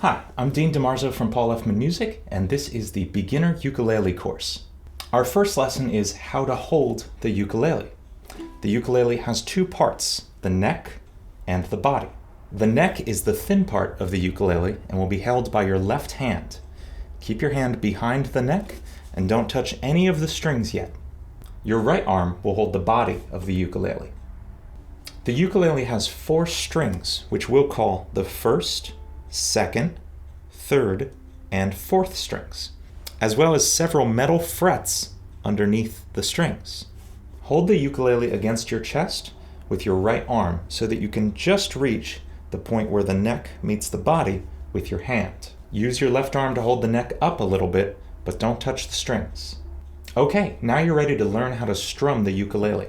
Hi, I'm Dean DeMarzo from Paul Effman Music, and this is the Beginner Ukulele course. Our first lesson is how to hold the ukulele. The ukulele has two parts, the neck and the body. The neck is the thin part of the ukulele and will be held by your left hand. Keep your hand behind the neck and don't touch any of the strings yet. Your right arm will hold the body of the ukulele. The ukulele has 4 strings, which we'll call the first, second, third, and fourth strings, as well as several metal frets underneath the strings. Hold the ukulele against your chest with your right arm so that you can just reach the point where the neck meets the body with your hand. Use your left arm to hold the neck up a little bit, but don't touch the strings. Okay, now you're ready to learn how to strum the ukulele.